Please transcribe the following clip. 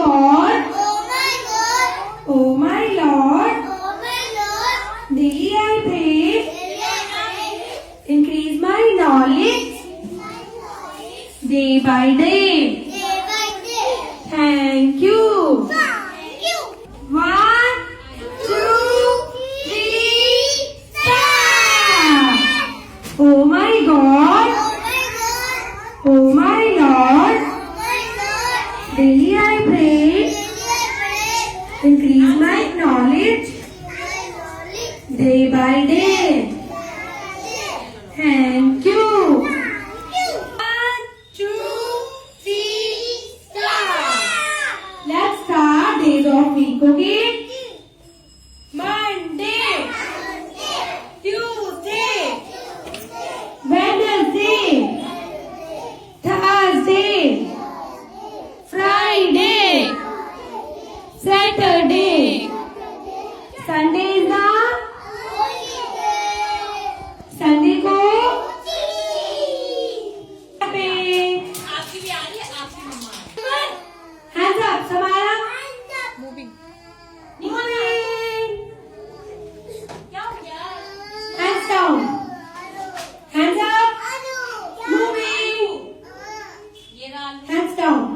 God, oh my God, oh my Lord, oh my Lord, daily I pray, daily I pray, increase my knowledge day by day. day by day. Thank you. Thank you. 1, 2, 3, start. Oh my God, Oh my God, oh my Lord, oh my Lord, daily I pray, daily I pray, increase my knowledge my knowledge day by day. Thank you. 1, 2, 3, start. Let's start days of week, okay? Monday, Tuesday, Wednesday, Thursday, Friday, Saturday, Sunday is the Sunday को आपकी भी आ रही है आपकी मम्मा hands up, Samara. Moving Moving. क्या हो गया Hands down. Hands up. Moving. ये रहा Hands down.